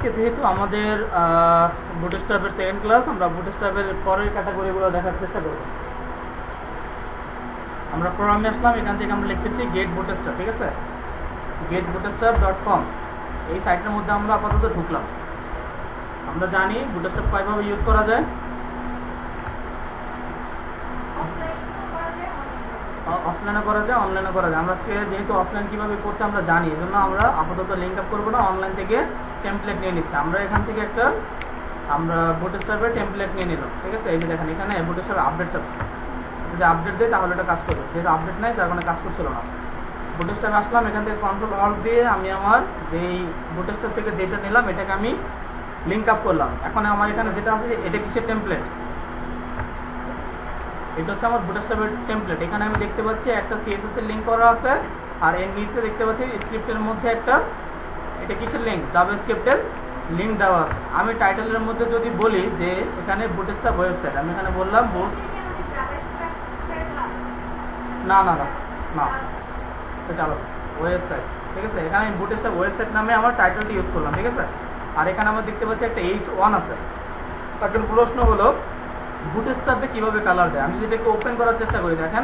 আজকে যেহেতু আমাদের বুটস্ট্র্যাপের সেকেন্ড ক্লাস, আমরা বুটস্ট্র্যাপের পরের ক্যাটাগরিগুলো দেখার চেষ্টা করব। আমরা প্রোগ্রামে আসলাম, এখান থেকে আমরা লিখতেছি গেট বুটস্ট্র্যাপ, ঠিক আছে, getbootstrap.com এই সাইটের মধ্যে আমরা আপাতত ঢুকলাম। আমরা জানি বুটস্ট্র্যাপ কয়ভাবে ইউজ করা যায়। অফলাইনে করা যায়, অনলাইনে করা যায়। আমরা আজকে যেহেতু অফলাইন কীভাবে করতে আমরা জানি, এই জন্য আমরা আপাতত লিঙ্ক আপ করবো না, অনলাইন থেকে টেমপ্লেট নিয়ে নিচ্ছি। আমরা এখান থেকে একটা বুটস্ট্র্যাপের টেমপ্লেট নিয়ে নিলাম, ঠিক আছে। এই যে দেখেন এখানে বুটস্ট্র্যাপ আপডেট চাচ্ছে, যদি আপডেট দেয় তাহলে এটা কাজ করবে, যেহেতু আপডেট নেই যার কারণে কাজ করছিল না। বুটস্ট্র্যাপে আসলাম, এখান থেকে কন্ট্রোল অল্ট দিয়ে আমি আমার যেই বুটস্ট্র্যাপ থেকে যেটা নিলাম এটাকে আমি লিঙ্ক আপ করলাম। এখন আমার এখানে যেটা আছে এটা কিসের টেমপ্লেট, এটা হচ্ছে আমার বুটস্ট্র্যাপের টেমপ্লেট। এখানে আমি দেখতে পাচ্ছি একটা সিএসএস এর লিঙ্ক করা আছে, আর এর নিচে দেখতে পাচ্ছি স্ক্রিপ্টের মধ্যে একটা, এটা কিসের লিঙ্ক, জাভাস্ক্রিপ্টের লিঙ্ক দেওয়া আছে। আমি টাইটেলের মধ্যে যদি বলি যে এখানে বুটস্ট্র্যাপ ওয়েবসাইট, আমি এখানে বললাম না না না না এটা আলাদা ওয়েবসাইট, ঠিক আছে। এখানে আমি বুটস্ট্র্যাপ ওয়েবসাইট নামে আমার টাইটেলটা ইউজ করলাম, ঠিক আছে। আর এখানে আমরা দেখতে পাচ্ছি একটা H1 আছে। এখন প্রশ্ন হলো বুটস্ট্র্যাপে কিভাবে কালার দেয়। আমি যদি এটাকে ওপেন করার চেষ্টা করি, দেখেন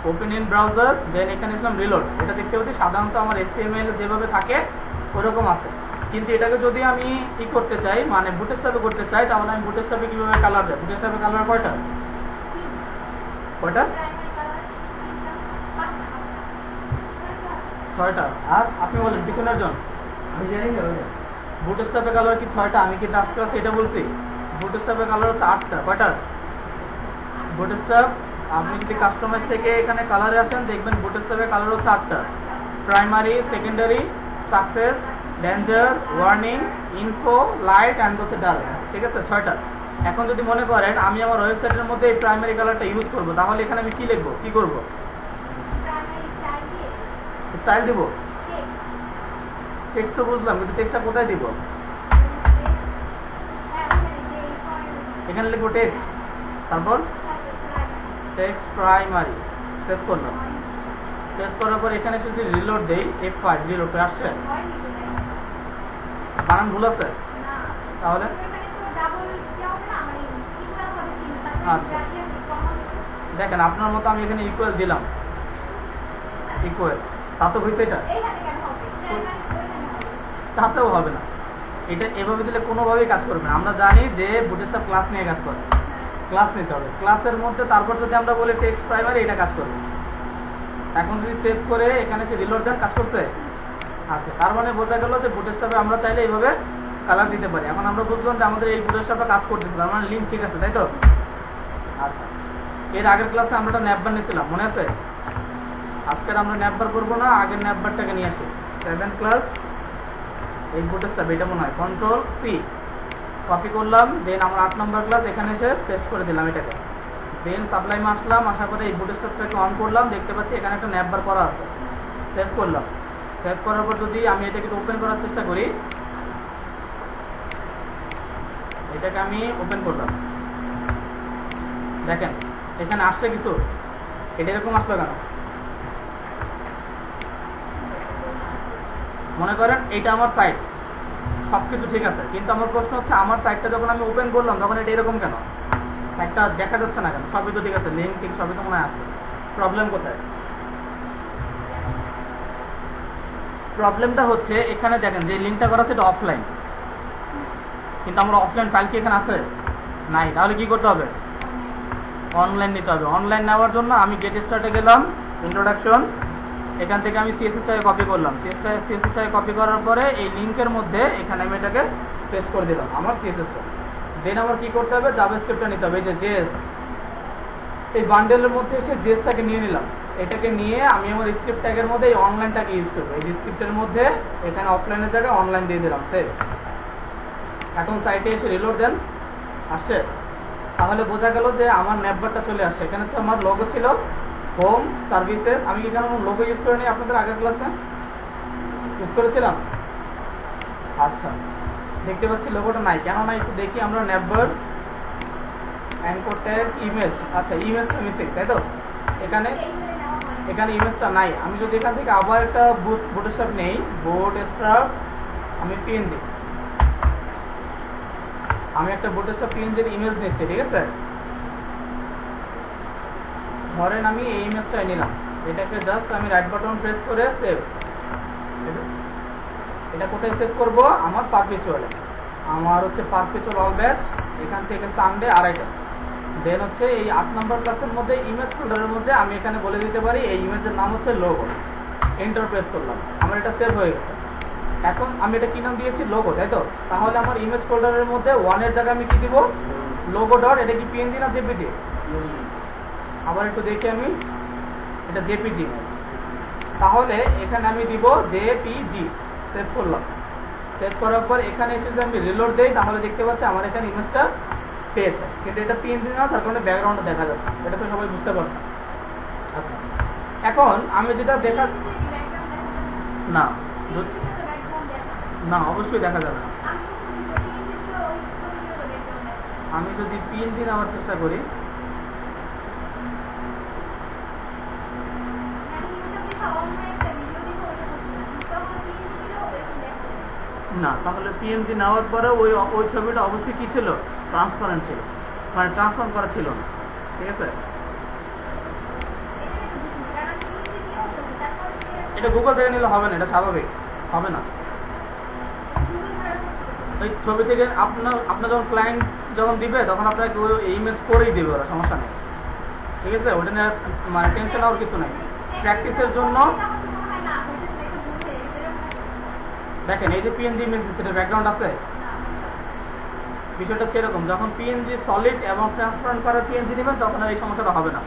ওপেন ইন ব্রাউজার, দেন এখানে ইসলাম রিলোড, এটা দেখতে পাচ্ছি সাধারণত আমার HTML যেভাবে থাকে ওরকম আছে। কিন্তু এটাকে যদি আমি ই করতে চাই, মানে বুটস্ট্র্যাপে করতে চাই, তাহলে আমি বুটস্ট্র্যাপে কিভাবে কালার দেয়। বুটস্ট্র্যাপে কালার কয়টা, কয়টা, 6টা। আর আপনি বলেন পিছনের জন, আমি জানি না বুটস্ট্র্যাপে কালার কি 6টা, আমি কি লাস্ট ক্লাসে এটা বলছি। বুটস্ট্র্যাপে কালার হচ্ছে 8টা। কয়টা বুটস্ট্র্যাপ, আপনি যদি কাস্টমাইজ থেকে এখানে কালারে আসেন দেখবেন বুটস্ট্র্যাপে কালার হচ্ছে 8টা। Primary, secondary, success, danger, warning, info, light and হচ্ছে ডাল, ঠিক আছে, 6টা। এখন যদি মনে করেন আমি আমার ওয়েবসাইটের মধ্যে এই প্রাইমারি কালারটা ইউজ করব, তাহলে এখানে আমি কি লিখবো, কি করব, স্টাইল দিব, টেক্সট তো বুঝলাম, কিন্তু টেক্সটটা কোথায় দিব, এখানে লিখবো টেক্সট, তারপর টেক্সট প্রাইমারি, সেভ করলাম। সেভ করার পর এখানে যদি রিলোড দেই, F5 রিলোড করে আসছে, বানান ভুল আছে তাহলে, আচ্ছা দেখেন আপনার মতো আমি এখানে ইকুয়াল দিলাম, ইকুয়াল, তা তো হয়েছে, এটা তাতেও হবে না। এটা এভাবে দিলে কোনোভাবেই কাজ করবে না। আমরা জানি যে বুটস্ট্র্যাপ ক্লাস নিয়ে কাজ করে, ক্লাস নিতে হবে, ক্লাসের মধ্যে তারপর যদি আমরা বলি টেক্সট প্রাইমারি, এটা কাজ করবে। এখন যদি সেভ করে এখানে সে রিলোড দেন, কাজ করছে। আচ্ছা, তার মানে বোঝা গেল যে বুটস্ট্র্যাপে আমরা চাইলে এইভাবে কালার দিতে পারি। এখন আমরা বুঝলাম যে আমাদের এই বুটস্ট্র্যাপটা কাজ করতেছে, তার মানে লিঙ্ক ঠিক আছে, তাই তো। আচ্ছা, এর আগের ক্লাসে আমরা একটা ন্যাপবার নিয়েছিলাম, মনে আছে। আজকের আমরা ন্যাপবার করবো না, আগের ন্যাপবারটাকে নিয়ে আসি। 7th ক্লাস এই বুটস্ট্র্যাপ, এটা মনে হয় কন্ট্রোল সি কপি করলাম, দেন আমরা 8 নম্বর ক্লাস এখানে এসে পেস্ট করে দিলাম এটাকে। দেন সাপ্লাইমে আসলাম, আসার পরে এই বুটস্ট্র্যাপটাকে অন করলাম, দেখতে পাচ্ছি এখানে একটা ন্যাপবার করা আছে। সেভ করলাম। সেভ করার পর যদি আমি এটাকে ওপেন করার চেষ্টা করি, এটাকে আমি ওপেন করলাম, দেখেন এখানে আসছে কিছু, এটা এরকম আসলো কেন। মনে করেন এইটা আমার সাইট, সব কিছু ঠিক আছে, কিন্তু আমার প্রশ্ন হচ্ছে আমার সাইটটা যখন আমি ওপেন করলাম তখন এটা এরকম কেন, সাইটটা দেখা যাচ্ছে না কেন। সবই তো ঠিক আছে, লিঙ্ক ঠিক সবই তো মনে আছে, প্রবলেম কোথায়। প্রবলেমটা হচ্ছে এখানে দেখেন যে লিঙ্কটা করা আছে এটা অফলাইন, কিন্তু আমার অফলাইন ফাইল কি এখানে আছে, নাই। তাহলে কি করতে হবে, অনলাইন নিতে হবে। অনলাইন নেওয়ার জন্য আমি গেট স্টার্টে গেলাম, ইন্ট্রোডাকশন, এখান থেকে আমি সিএসএসটাকে কপি করলাম। সিএসএসটাকে কপি করার পরে এই লিঙ্কের মধ্যে এখানে আমি এটাকে পেস্ট করে দিলাম, আমার সিএসএসটা। দেন আমার কি করতে হবে, জাভাস্ক্রিপ্টটা নিতে হবে, এই যে জেএস, এই বান্ডেলের মধ্যে এসে জেএসটাকে নিয়ে নিলাম। এটাকে নিয়ে আমি আমার স্ক্রিপ্ট ট্যাগের মধ্যে এই অনলাইনটাকে ইউজ করবো। এই স্ক্রিপ্টের মধ্যে এখানে অফলাইনের জায়গায় অনলাইন দিয়ে দিলাম, সেভ। এখন সাইটে এসে রিলোড দেন, আসছে। তাহলে বোঝা গেল যে আমার ন্যাপবারটা চলে আসছে। এখানে হচ্ছে আমার লোগো ছিল, হোম সার্ভিসেস। আমি কি কেন লোগো ইউজ করে নিই, আপনাদের আগের ক্লাসে ইউজ করেছিলাম। আচ্ছা, দেখতে পাচ্ছি লোগোটা নাই, কেন নাই একটু দেখি আমরা। ন্যাপবার, অ্যাঙ্কর ট্যাগ, ইমেজ, আচ্ছা ইমেজটা মিসিং, তাই তো। এখানে ইমেজটা নাই। আমি যদি এখান থেকে আবার একটা বুটস্ট্র্যাপ নেই, বুটস্ট্র্যাপ, আমি পিএনজি আমি একটা ফুটেজটা পিএনজির ইমেজ নিচ্ছি, ঠিক আছে? ধরেন আমি এই ইমেজটা নিলাম, এটাকে জাস্ট আমি রাইট বাটন প্রেস করে সেভ। এটা কোথায় সেভ করব? আমার পারপেচুয়ালে। আমার হচ্ছে পারপেচুয়াল অল ব্যাচ, এখান থেকে সানডে আড়াইটা। দেন হচ্ছে এই 8 নম্বর ক্লাসের মধ্যে ইমেজ ফোল্ডারের মধ্যে আমি এখানে বলে দিতে পারি এই ইমেজের নাম হচ্ছে লোগো। এন্টার প্রেস করলাম, আমার এটা সেভ হয়ে গেছে। এখন আমি এটা কি নাম দিয়েছি? লোগো, তাই তো? তাহলে আমার ইমেজ ফোল্ডারের মধ্যে 1 এর জায়গায় আমি কি দিব? লোগো ডট, এটা কি পিএনজি না জেপিজি? আবার একটু দেখি আমি, এটা জেপিজি ইমেজ। তাহলে এখানে আমি দিব জেপিজি, সেভ করলাম। সেভ করার পর এখানে এসে যদি আমি রিলোড দেই তাহলে দেখতে পাচ্ছি আমার এখানে ইমেজটা পেয়েছে, কিন্তু এটা পিএনজি না, তার কারণে ব্যাকগ্রাউন্ডটা দেখা যাচ্ছে। এটা তো সবাই বুঝতে পারছে। আচ্ছা, এখন আমি যেটা দেখা না, না অবশ্যই দেখা যাবে না। আমি যদি পিএনজি নেওয়ার চেষ্টা করি, না, তাহলে পিএনজি নেওয়ার পরে ওই ওই ছবিটা অবশ্যই কি ছিল? ট্রান্সপারেন্ট ছিল, মানে ট্রান্সফর্ম করা ছিল না, ঠিক আছে? এটা গুগল থেকে নিলে হবে না, এটা স্বাভাবিক হবে না। ওই ছবি থেকে আপনার যখন ক্লায়েন্ট যখন দিবে তখন আপনাকে ওই ইমেজ করেই দেবে ওরা, সমস্যা নেই, ঠিক আছে? ওটা নিয়ে মানে টেনশন হওয়ার কিছু নেই। প্র্যাকটিসের জন্য দেখেন এই যে পিএনজি ইমেজ দিচ্ছে, এটা ব্যাকগ্রাউন্ড আছে। বিষয়টা সেরকম, যখন পিএনজি সলিড এবং ট্রান্সপারেন্ট করার পিএনজি নেবেন তখন আর এই সমস্যাটা হবে না।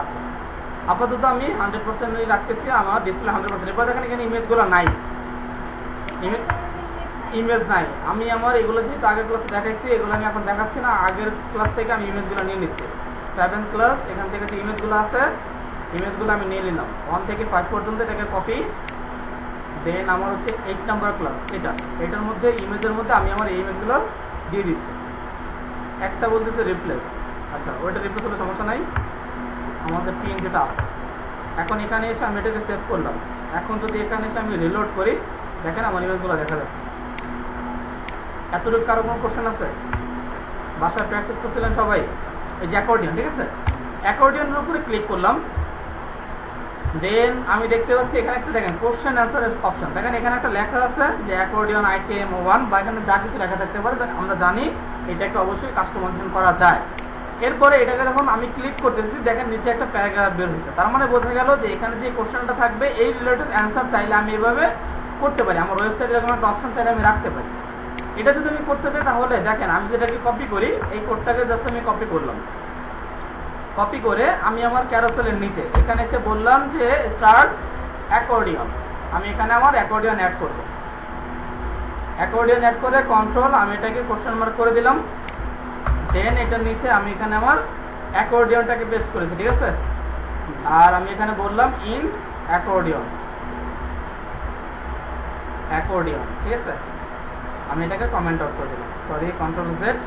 আচ্ছা, আপাতত আমি 100% রাখতেছি, আমার ডিসপ্লে 100%। এরপর দেখেন এখানে ইমেজগুলো নাই, ইমেজ নাই। আমি আমার এগুলো যেহেতু আগের ক্লাসে দেখাইছি, এগুলো আমি এখন দেখাচ্ছি না। আগের ক্লাস থেকে আমি ইমেজগুলো নিয়ে নিচ্ছি। 7 ক্লাস, এখান থেকে যে ইমেজগুলো আছে ইমেজগুলো আমি নিয়ে নিলাম 1 থেকে 5 পর্যন্ত, এটাকে কপি। দেন আমার হচ্ছে 8 নাম্বার ক্লাস, এটার মধ্যে ইমেজের মধ্যে আমি আমার এই ইমেজগুলো দিয়ে দিচ্ছি। একটা বলতেছে রিপ্লেস, আচ্ছা ওইটা রিপ্লেস হলে সমস্যা নাই, আমাদের পিএনজিটা আছে। এখন এখানে এসে আমি এটাকে সেভ করলাম। এখন যদি এখানে এসে আমি রিলোড করি, দেখেন আমার ইমেজগুলো দেখা যাচ্ছে। এতটুকু কারো কোনো কোশ্চেন আছে? বাসায় প্র্যাকটিস করছিলেন সবাই? এই যে অ্যাকর্ডিয়ন, ঠিক আছে? অ্যাকর্ডিয়নের উপরে ক্লিক করলাম। দেন আমি দেখতে পাচ্ছি এখানে একটা দেখেন কোশ্চেন অ্যান্সার অপশন, দেখেন এখানে একটা লেখা আছে যে অ্যাকর্ডিয়ন আইটেম 1, বা এখানে যা কিছু লেখা থাকতে পারে আমরা জানি এটাকে অবশ্যই কাস্টমাইজেশন করা যায়। এরপরে এটাকে যখন আমি ক্লিক করতেছি, দেখেন নিচে একটা প্যারাগ্রাফ বের হয়েছে। তার মানে বোঝা গেল যে এখানে যে কোশ্চেনটা থাকবে এই রিলেটেড অ্যান্সার চাইলে আমি এভাবে করতে পারি। আমার ওয়েবসাইটে এরকম একটা অপশন চাইলে আমি রাখতে পারি। এটা যদি আমি করতে চাই তাহলে দেখেন আমি যেটাকে কপি করি, এই কোডটাকে জাস্ট আমি কপি করলাম। কপি করে আমি আমার ক্যারোসেলের নিচে এখানে এসে বললাম যে স্টার্ট অ্যাকর্ডিয়ন। আমি এখানে আমার অ্যাকর্ডিয়ন অ্যাড করব। অ্যাকর্ডিয়ন অ্যাড করে কন্ট্রোল, আমি এটাকে কোশ্চেন মার্ক করে দিলাম। দেন এটার নিচে আমি এখানে আমার অ্যাকর্ডিয়নটাকে পেস্ট করেছি, ঠিক আছে? আর আমি এখানে বললাম ইন অ্যাকর্ডিয়ন, অ্যাকর্ডিয়ন, ঠিক আছে? আমি এটাকে কমেন্ট আউট করে দিলাম, sorry control Z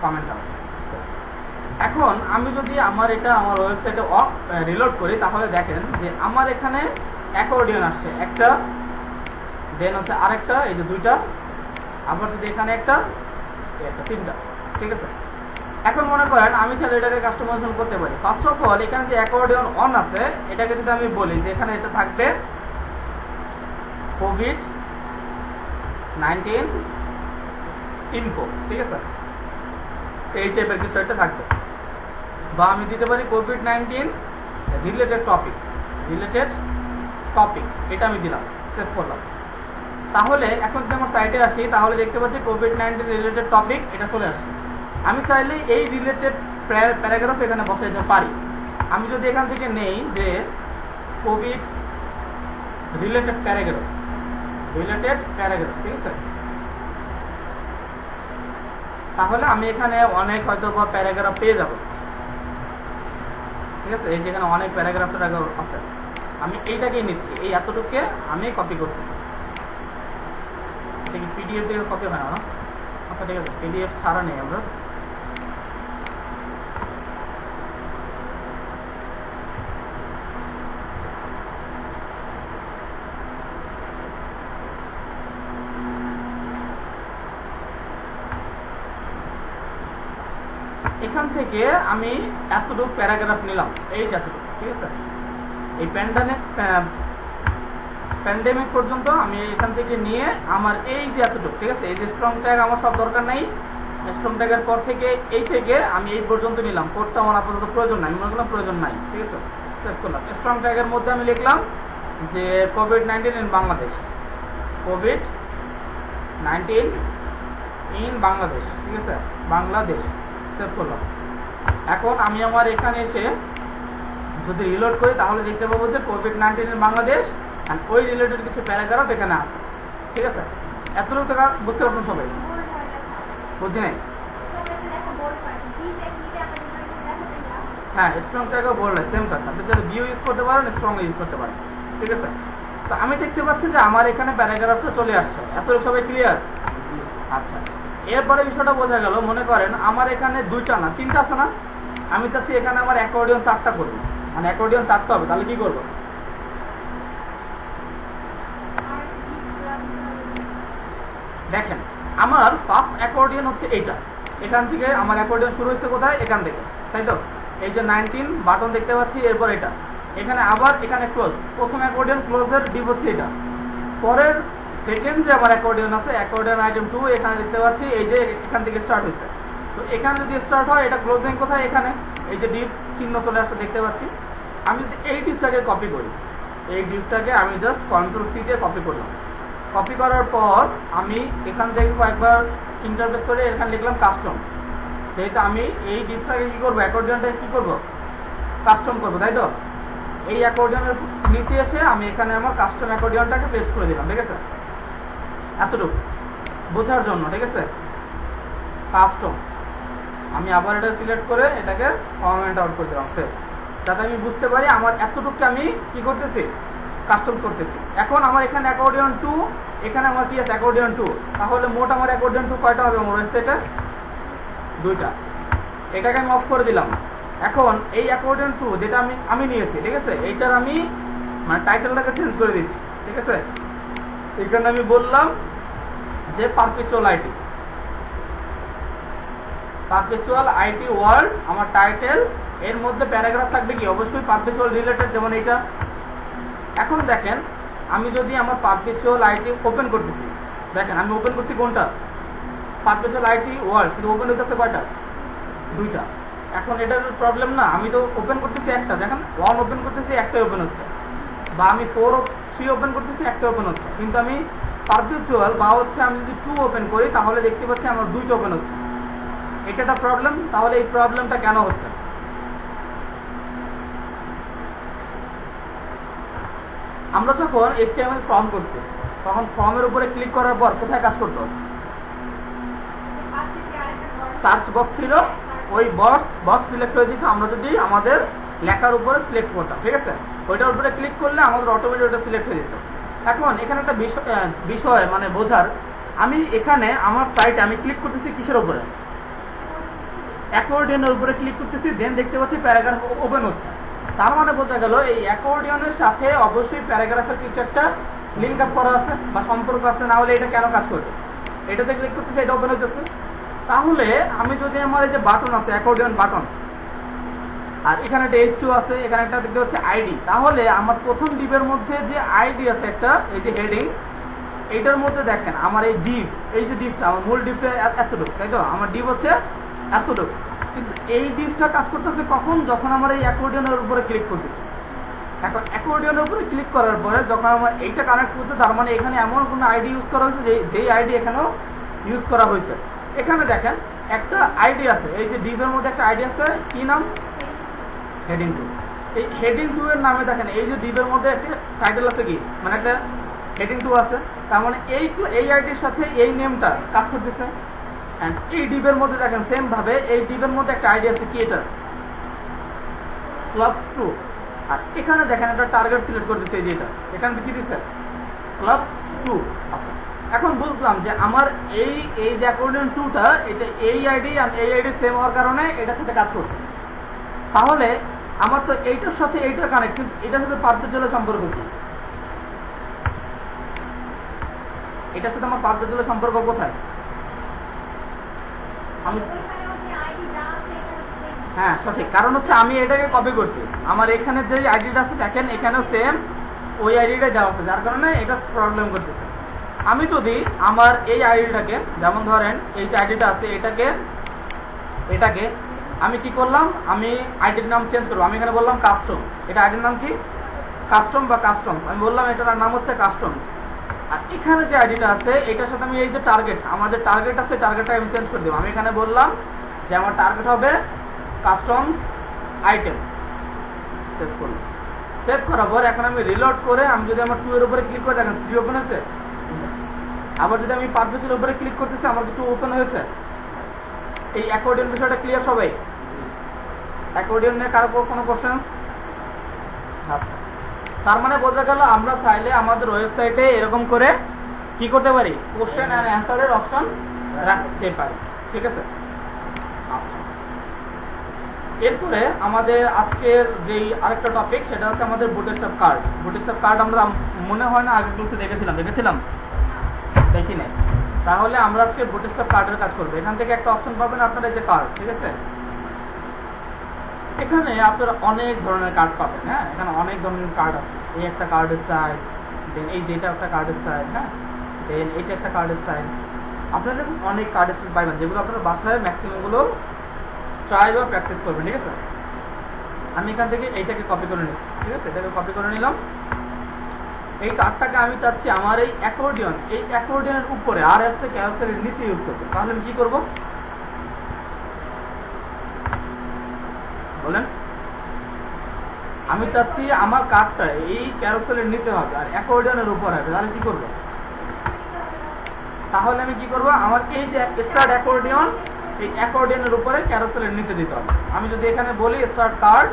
comment out. এখন আমি যদি আমার ওয়েবসাইটে রিলোড করি তাহলে দেখেন যে আমার এখানে অ্যাকর্ডিয়ন আসছে একটা, দেন হচ্ছে আরেকটা, এই যে দুইটা, আবার যদি এখানে একটা, তিনটা, ঠিক আছে? এখন মনে করেন আমি চাইলে এটাকে কাস্টমাইজেশন করতে পারি। ফার্স্ট অফ অল এখানে যে অ্যাকর্ডিয়ন অন আছে এটাকে যদি আমি বলি যে এখানে এটা থাকবে কোভিড-19 ইনফো, ঠিক আছে? এই টাইপের কিছু একটা থাকবে। বা আমি দিতে পারি কোভিড-19 রিলেটেড টপিক, এটা আমি দিলাম, সেভ করলাম। তাহলে এখন যদি আমার সাইটে আসি তাহলে দেখতে পাচ্ছি কোভিড-19 রিলেটেড টপিক এটা চলে আসছে। আমি চাইলে এই রিলেটেড প্যারাগ্রাফ এখানে বসাইতে পারি। আমি যদি এখান থেকে নেই যে কোভিড রিলেটেড প্যারাগ্রাফ, ঠিক আছে? তাহলে আমি এখানে অনেক হয়তো বা প্যারাগ্রাফ পেয়ে যাব, ঠিক আছে? এই যেখানে অনেক প্যারাগ্রাফ আছে, আমি এইটাকেই নিচ্ছি, এই এতটুকুকে আমি কপি করতেছি। ঠিক পিডিএফ থেকে কপি হয় না? আচ্ছা ঠিক আছে, পিডিএফ ছাড়া নেই আমরা। এখান থেকে আমি এতটুকু প্যারাগ্রাফ নিলাম, এই যে এতটুকু, ঠিক আছে। এই প্যান্ডেমিক পর্যন্ত আমি এখান থেকে নিয়ে আমার এই যে এতটুকু, ঠিক আছে। এই যে স্ট্রং ট্যাগ আমার সব দরকার নাই, স্ট্রং ট্যাগের পর থেকে এই থেকে আমি এই পর্যন্ত নিলাম। কোডটা আমার আপাতত প্রয়োজন নাই, মনে করলাম প্রয়োজন নাই, ঠিক আছে, সেভ করলাম। স্ট্রং ট্যাগের মধ্যে আমি লিখলাম যে COVID-19 in Bangladesh, COVID-19 in Bangladesh, ঠিক আছে, বাংলাদেশ, সেভ করলাম। এখন আমি আমার এখানে এসে যদি রিলোড করি তাহলে দেখতে পাবো যে কোভিড-19 ইন বাংলাদেশ অ্যান্ড ওই রিলেটেড কিছু প্যারাগ্রাফ এখানে আছে, ঠিক আছে। এতটুকু টাকা বুঝতে পারছেন সবাই? বুঝছি নাই? হ্যাঁ, স্ট্রং ট্যাগও বোল্ড সেম কাজ। আপনি যদি ভিউ ইউজ করতে পারেন, স্ট্রং ইউজ করতে পারেন, ঠিক আছে। তো আমি দেখতে পাচ্ছি যে আমার এখানে প্যারাগ্রাফটা চলে আসছে। এতটুকু সবাই ক্লিয়ার? আচ্ছা, এরপরে বিষয়টা বোঝা গেল। মনে করেন আমার এখানে দুইটা না তিনটা আছে না, আমি চাচ্ছি এখানে আমার অ্যাকর্ডিয়ন 4টা করবো, মানে অ্যাকর্ডিয়ন 4টা হবে। তাহলে কি করবো? দেখেন, আমার ফার্স্ট অ্যাকর্ডিয়ন হচ্ছে এইটা। এখান থেকে আমার অ্যাকর্ডিয়ন শুরু হয়েছে কোথায়? এখান থেকে, তাই তো। এই যে 19 বাটন দেখতে পাচ্ছি, এরপর এটা, এখানে আবার এখানে ক্লোজ। প্রথম অ্যাকর্ডিয়ন ক্লোজের ডিপ হচ্ছে এটা। পরের সেকেন্ড যে আমার অ্যাকর্ডিয়ন আছে, অ্যাকর্ডিয়ন আইটেম 2, এখানে দেখতে পাচ্ছি এই যে এখান থেকে স্টার্ট হয়েছে। তো এখানে যদি স্টার্ট হয়, এটা ক্লোজিং কোথায়? এখানে এই যে ডিপ চিহ্ন চলে আসছে দেখতে পাচ্ছি। আমি যদি এই ডিপটাকে কপি করি, এই ডিপটাকে আমি জাস্ট Ctrl+C দিয়ে কপি করলাম। কপি করার পর আমি এখান থেকে কয়েকবার ইন্টারফেস করে এখানে লিখলাম কাস্টম। যেহেতু আমি এই ডিপটাকে কি করবো, অ্যাকর্ডিয়নটাকে কি করবো, কাস্টম করবো, তাই তো। এই অ্যাকর্ডিয়নের নিচে এসে আমি এখানে আমার কাস্টম অ্যাকর্ডিয়নটাকে পেস্ট করে দিলাম, ঠিক আছে। এতটুকু বোঝার জন্য, ঠিক আছে। কাস্টম আমি আবার এটা সিলেক্ট করে এটাকে কমেন্ট আউট করে দিলাম, সেভ, যাতে আমি বুঝতে পারি আমার এতটুকু আমি কি করতেছি, কাস্টম করতেছি। এখন আমার এখানে অ্যাকর্ডিয়ন 2, এখানে আমার কি আছে, অ্যাকর্ডিয়ন 2। তাহলে মোট আমার অ্যাকর্ডিয়ন 2 কয়টা হবে আমার ওয়েবসাইটে? 2টা। এটাকে আমি অফ করে দিলাম। এখন এই অ্যাকর্ডিয়ন 2 যেটা আমি নিয়েছি, ঠিক আছে, এইটার আমি মানে টাইটেলটাকে চেঞ্জ করে দিচ্ছি, ঠিক আছে। এখানে আমি বললাম যে পারপেচুয়াল আইটি ওয়ার্ল্ড আমার টাইটেল। এর মধ্যে প্যারাগ্রাফ থাকবে কি, অবশ্যই পারপেচুয়াল রিলেটেড, যেমন এইটা। এখন দেখেন, আমি যদি আমার পারপেচুয়াল আইটি ওপেন করতেছি, দেখেন আমি ওপেন করছি কোনটা, পারপেচুয়াল আইটি ওয়ার্ল্ড, কিন্তু ওপেন হইতেছে কয়টা, 2টা। এখন এটার প্রবলেম না, আমি তো ওপেন করতেছি একটা, দেখেন 1 ওপেন করতেছি, একটাই ওপেন হচ্ছে, বা আমি 3 ওপেন করতেছি, একটা ওপেন হচ্ছে। কিন্তু আমি পারপেচুয়াল বা হচ্ছে আমি যদি 2 ওপেন করি, তাহলে দেখতে পাচ্ছি আমার 2টা ওপেন হচ্ছে। এটা একটা প্রবলেম। তাহলে এই প্রবলেমটা কেন হচ্ছে? আমরা যখন HTML ফর্ম করছি, তখন ফর্মের উপরে ক্লিক করার পর কোথায় কাজ করতো? সার্চ বক্স ছিল, ওই বক্স সিলেক্ট হয়ে যেত। আমরা যদি আমাদের লেখার উপরে সিলেক্ট করতাম, ঠিক আছে, ওইটার উপরে ক্লিক করলে আমাদের অটোমেটিক ওটা সিলেক্ট হয়ে যেত। এখন এখানে একটা বিষয় মানে বোঝার, আমি এখানে আমার সাইটে আমি ক্লিক করতেছি কিসের উপরে, অ্যাকর্ডিয়নের উপরে ক্লিক করতেছি, দেন দেখতে পাচ্ছি প্যারাগ্রাফ ওপেন হচ্ছে। তার মানে বোঝা গেল এই অ্যাকর্ডিয়নের সাথে অবশ্যই প্যারাগ্রাফের কিছু একটা লিঙ্ক আপ করা আছে বা সম্পর্ক আছে, না হলে এটা কেন কাজ করবে? এটাতে ক্লিক করতেছি, এটা ওপেন হইতেছে। তাহলে আমি যদি আমার এই যে বাটন আছে, অ্যাকর্ডিয়ন বাটন, আর এখানে একটা H2 আছে, এখানে একটা দেখতে পাচ্ছি আইডি, তাহলে আমার প্রথম ডিপের মধ্যে যে আইডি আছে একটা, এই যে হেডিং, এইটার মধ্যে দেখেন আমার এই ডিপ, এই যে ডিপটা আমার মূল ডিপটা এতটুকু, তাই তো, আমার ডিপ হচ্ছে এতটুকু। কিন্তু এই ডিপটা কাজ করতেছে কখন, যখন আমার এই অ্যাকর্ডিয়নের উপরে ক্লিক করতেছে। এখন অ্যাকর্ডিয়নের উপরে ক্লিক করার পরে যখন আমার এইটা কানেক্ট করছে, তার মানে এখানে এমন কোনো আইডি ইউজ করা হয়েছে যেই আইডি এখানেও ইউজ করা হয়েছে। এখানে দেখেন একটা আইডি আছে, এই যে ডিপের মধ্যে একটা আইডি আছে, কি নাম, হেডিং 2। এই হেডিং 2 এর নামে দেখেন এই যে ডিপের মধ্যে একটা টাইটেল আছে, কি মানে একটা হেডিং 2 আছে। তার মানে এই আইডির সাথে এই নেমটা কাজ করতেছে। এন্ড এই ডিপের মধ্যে দেখেন সেম ভাবে এই ডিপের মধ্যে একটা আইডি আছে, কি এটা, ক্লাবস 2। আর এখানে দেখেন একটা টার্গেট সিলেক্ট করে দিচ্ছে, এই যে এটা, এখানে কি দিচ্ছে, ক্লাবস 2। আচ্ছা, এখন বুঝলাম যে আমার এই যে অ্যাকর্ডিয়ন 2টা, এটা এই আইডি আর এই আইডি সেম হওয়ার কারণে এটার সাথে কাজ করছে। তাহলে আমার তো এইটার সাথে এইটা কানেক্ট, কিন্তু এটার সাথে পারপেচুয়ালের সম্পর্ক কি? এটার সাথে আমার পারপেচুয়ালের সম্পর্ক কোথায়? আমি হ্যাঁ সঠিক, কারণ হচ্ছে আমি এটাকে কপি করছি, আমার এখানে যে আইডিটা আছে দেখেন এখানেও সেম ওই আইডিটাই দেওয়া আছে, যার কারণে এটা প্রবলেম করতেছে। আমি যদি আমার এই আইডিটাকে, যেমন ধরেন এই যে আইডিটা আছে এটাকে আমি কি করলাম, আমি আইডির নাম চেঞ্জ করবো, আমি এখানে বললাম কাস্টম, এটা আইডির নাম কি কাস্টম বা কাস্টমস, আমি বললাম এটার নাম হচ্ছে কাস্টমস। আর এখানে যে আইডিটা আছে এটার সাথে আমি এই যে টার্গেট, আমার যে টার্গেট আছে টার্গেটটা আমি চেঞ্জ করে দেবো, আমি এখানে বললাম যে আমার টার্গেট হবে কাস্টমস আইটেম, সেভ করলাম। সেভ করার পর এখন আমি রিলোড করে আমি যদি আমার 2 এর উপরে ক্লিক করে দেখেন 3 ওপেন হয়েছে, আবার যদি আমি পারপেচুয়াল উপরে ক্লিক করতেছি আমার কি 2 ওপেন হয়েছে। এই অ্যাকর্ডিয়ন বিষয়টা ক্লিয়ার সবাই? অ্যাকর্ডিয়ন নিয়ে কারো কোনো কোশ্চেন্স? আচ্ছা, তার মানে বোঝা গেল আমরা চাইলে আমাদের ওয়েবসাইটে এরকম করে কি করতে পারি, কোশ্চেন অ্যান্ড অ্যান্সারের অপশন রাখতে পারি, ঠিক আছে। আচ্ছা, এরপরে আমাদের আজকের যেই আরেকটা টপিক সেটা হচ্ছে আমাদের বুটস্ট্র্যাপ কার্ড। বুটস্ট্র্যাপ কার্ড আমরা মনে হয় না আগের ক্লাসে দেখেছিলাম দেখি নাই, তাহলে আমরা আজকে বুটস্ট্র্যাপ কার্ডের কাজ করবো। এখান থেকে একটা অপশন পাবেন আপনারা, এই যে কার্ড, ঠিক আছে। এখানে আপনারা অনেক ধরনের কার্ড পাবেন, হ্যাঁ এখানে অনেক ধরনের কার্ড আছে। এই একটা কার্ড স্টাইল, দেন এই যে এটা একটা কার্ড স্টাইল, হ্যাঁ দেন এইটা একটা কার্ড স্টাইল। আপনারা অনেক কার্ড স্টাইল পাবেন যেগুলো আপনারা বাসায় ম্যাক্সিমামগুলো ট্রাই বা প্র্যাকটিস করবেন, ঠিক আছে। আমি এখান থেকে এইটাকে কপি করে নিচ্ছি, ঠিক আছে, এটাকে কপি করে নিলাম। এই কার্ডটাকে আমি চাচ্ছি আমার এই অ্যাকর্ডিয়নের উপরে আর আসছে ক্যারোসেলের নিচে ইউজ করতে, তাহলে আমি কি করব বলেন? আমি চাচ্ছি আমার কার্ডটা এই ক্যারোসেলের নিচে হবে আর অ্যাকর্ডিয়নের উপর হবে, তাহলে কি করব? তাহলে আমি কি করব, আমার এই যে স্টার্ট অ্যাকর্ডিয়ন, এই অ্যাকর্ডিয়নের উপরে ক্যারোসেলের নিচে দিতে হবে। আমি যদি এখানে বলি স্টার্ট কার্ড,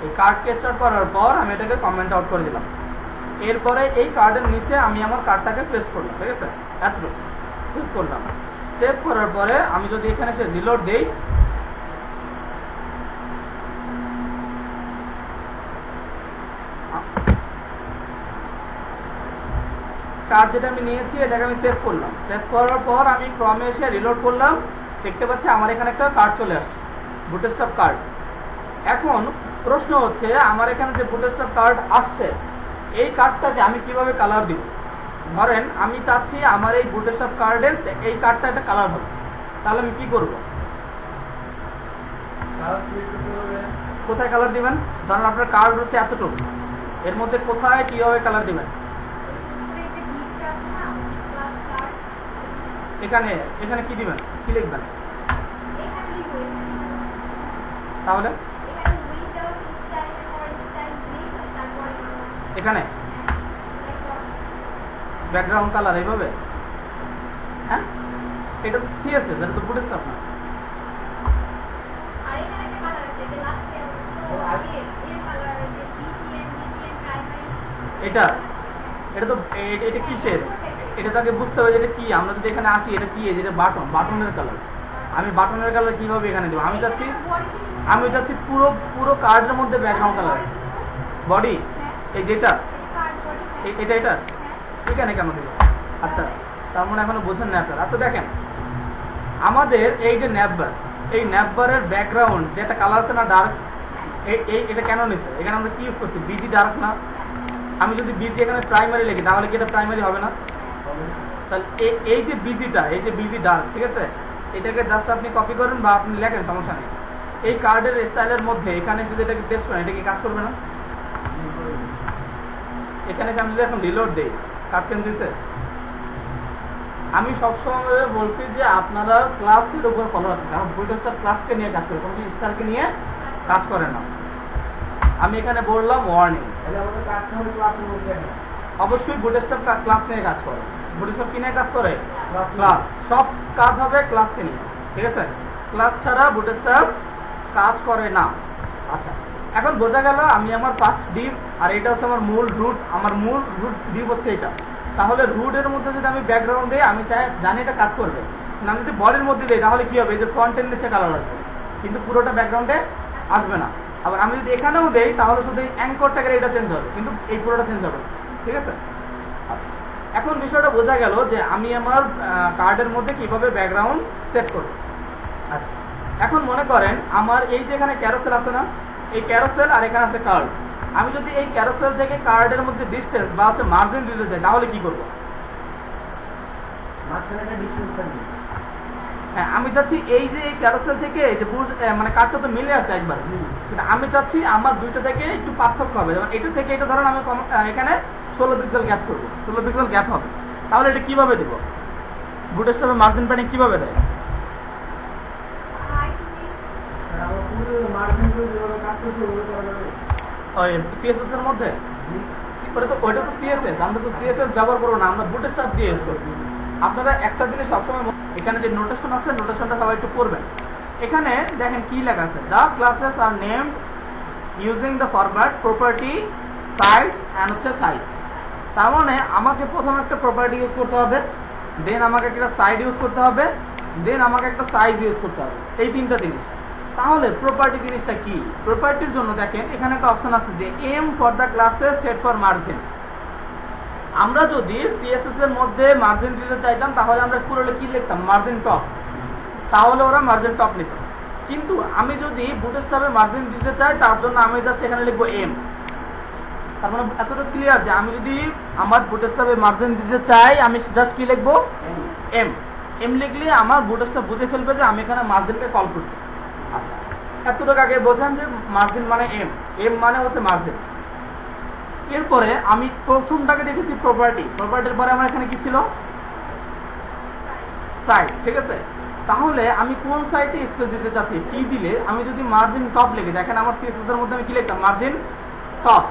এই কার্ডকে স্টার্ট করার পর আমি এটাকে কমেন্ট আউট করে দিলাম। এরপরে এই কার্ডের নিচে আমি আমার কার্ডটাকে পেস্ট করলাম, ঠিক আছে, এতটুকু সেভ করলাম। সেভ করার পরে আমি যদি এখানে সে রিলোড দেই, কার্ড যেটা আমি নিয়েছি এটাকে আমি সেভ করলাম। সেভ করার পর আমি ক্রমে এসে রিলোড করলাম, দেখতে পাচ্ছি আমার এখানে একটা কার্ড চলে আসছে, বুটস্ট্র্যাপ কার্ড। এখন প্রশ্ন হচ্ছে আমার এখানে যে বুটস্ট্র্যাপ কার্ড আসছে এই কার্ডটাকে আমি কিভাবে কালার দিব? ধরেন আমি চাচ্ছি আমার এই বুটস্ট্র্যাপ কার্ডের এই কার্ডটা একটা কালার হবে, তাহলে আমি কি করব? কোথায় কালার দিবেন? ধরেন আপনার কার্ড হচ্ছে এতটুকু, এর মধ্যে কোথায় কিভাবে কালার দিবেন? এখানে এখানে কি দিবেন, কি লিখবেন? তাহলে এখানে ব্যাকগ্রাউন্ড কালার এইভাবে, হ্যাঁ এটা তো সিএসএস, এটা তো বুটস্ট্র্যাপ না। এটা এটা তো এটা কিসের, এটা তো আগে বুঝতে হবে যে এটা কি। আমরা যদি এখানে আসি এটা কি, যেটা বাটনের কালার, আমি বাটনের কালার কিভাবে এখানে দেবো? আমি চাচ্ছি পুরো কার্ডের মধ্যে ব্যাকগ্রাউন্ড কালার বডি, এই যেটা এটা এখানে কেন দেবো? আচ্ছা, তার মানে এখনো বোঝেন না আপনার। আচ্ছা দেখেন, আমাদের এই যে ন্যাপবার, এই ন্যাপবারের ব্যাকগ্রাউন্ড যেটা কালার আছে না, ডার্ক, এটা কেন নিচ্ছে? এখানে আমরা কি ইউজ করছি? বিজি ডার্ক না? আমি যদি বিজি এখানে প্রাইমারি লিখি তাহলে কি এটা প্রাইমারি হবে না? তাহলে এই যে বিজিটা, এই যে বিজি ডার্ক, ঠিক আছে, এটাকে জাস্ট আপনি কপি করেন বা আপনি লেখেন, সমস্যা নেই। এই কার্ডের স্টাইলের মধ্যে এখানে যদি এটাকে পেস্ট করেন, এটা কি কাজ করবে না? এখানে আমি যদি এখন রিলোড দেই, কার্ড চেঞ্জ হয়েছে। আমি সবসময় বলছি যে আপনারা ক্লাসের উপর ফলো রাখবেন, কারণ বুটস্ট্র্যাপ ক্লাসকে নিয়ে কাজ করে, কোনো স্টারকে নিয়ে কাজ করে না। আমি এখানে বললাম ওয়ার্নিং, অবশ্যই বুটস্ট্র্যাপ ক্লাস নিয়ে কাজ করে। বুটস্ট্র্যাপ কি নিয়ে কাজ করে? ক্লাস। সব কাজ হবে ক্লাসকে নিয়ে, ঠিক আছে। ক্লাস ছাড়া বুটস্ট্র্যাপ কাজ করে না। আচ্ছা, এখন বোঝা গেল আমি আমার ফার্স্ট ডিভ, আর এটা হচ্ছে আমার মূল রুট, আমার মূল রুট ডিভ হচ্ছে এটা। তাহলে রুটের মধ্যে যদি আমি ব্যাকগ্রাউন্ড দিই, আমি জানি এটা কাজ করবে। আমি যদি বডির মধ্যে দিই তাহলে কি হবে? এই যে ফ্রন্টের নিচে কালার আসবে, কিন্তু পুরোটা ব্যাকগ্রাউন্ডে আসবে না। আবার আমি যদি এখানেও দেই তাহলে শুধু এই অ্যাঙ্করটাকে এটা চেঞ্জ হবে, কিন্তু এই পুরোটা চেঞ্জ হবে, ঠিক আছে। আচ্ছা, এখন বিষয়টা বোঝা গেল যে আমি আমার কার্ডের মধ্যে কিভাবে ব্যাকগ্রাউন্ড সেট করব। আচ্ছা, এখন মনে করেন আমার এই যে এখানে ক্যারোসেল আছে না, এই ক্যারোসেল আর এখানে আছে কার্ড। আমি যদি এই ক্যারোসেল থেকে কার্ডের মধ্যে ডিস্টেন্স বা হচ্ছে মার্জিন দিতে চাই তাহলে কি করব? হ্যাঁ, আমি চাচ্ছি এই যে এই ক্যারোসেল থেকে এই যে মানে কার্ডটা তো মিলে আছে একবার, কিন্তু আমি চাচ্ছি আমার দুইটা থেকে একটু পার্থক্য হবে। যেমন এটা থেকে এটা ধরেন আমি এখানে 16 পিক্সেল গ্যাপ করবো, 16 পিক্সেল গ্যাপ হবে। তাহলে এটা কিভাবে দেবো? বুটস্ট্র্যাপে মার্জিন প্যাডিং কিভাবে দেয়? ওই সিএসএস এর মধ্যে ওইটা তো সিএসএস, আমরা তো সিএসএস ব্যবহার করবো না, আমরা বুটস্ট্র্যাপ দিয়ে ইউজ করবো। আপনারা একটা জিনিস সবসময় এখানে যে নোটেশন আছে নোটেশনটা সবাই একটু পড়বেন। এখানে দেখেন কি লেখা আছে, the classes are named using the format property size and হচ্ছে সাইজ। তার মানে আমাকে প্রথমে একটা প্রপার্টি ইউজ করতে হবে, দেন আমাকে একটা সাইড ইউজ করতে হবে, দেন আমাকে একটা সাইজ ইউজ করতে হবে, এই তিনটা জিনিস। তাহলে প্রপার্টি জিনিসটা কি? প্রপার্টির জন্য দেখেন এখানে একটা অপশন আছে যে M for the classes set for margin. আমরা যদি সিএসএস এর মধ্যে মার্জিন দিতে চাইতাম তাহলে আমরা পুরোটা কি লিখতাম? Margin top. তাহলে ওরা মার্জিন টপ নিত। কিন্তু আমি যদি বুটস্ট্র্যাপে মার্জিন দিতে চাই তার জন্য আমি জাস্ট এখানে লিখবো এম। তার মানে এতটা ক্লিয়ার যে আমি যদি আমার বুটস্ট্র্যাপে মার্জিন দিতে চাই আমি জাস্ট কি লিখবো? এম। এম লিখলে আমার বুটস্ট্র্যাপ বুঝে ফেলবে যে আমি এখানে মার্জিনকে কল করছি। আচ্ছা, এতটুকু আগে বোঝান যে মার্জিন মানে এম, এম মানে হচ্ছে মার্জিন। এরপরে আমি প্রথমটাকে দেখেছি প্রপার্টি, প্রপার্টির পরে আমার এখানে কি ছিল? সাইড। ঠিক আছে, তাহলে আমি কোন সাইডে স্পেস দিতে চাচ্ছি? টি দিলে আমি যদি মার্জিন টপ লিখি, দেখেন আমার সিএসএস এর মধ্যে আমি কি লিখতাম? Margin top.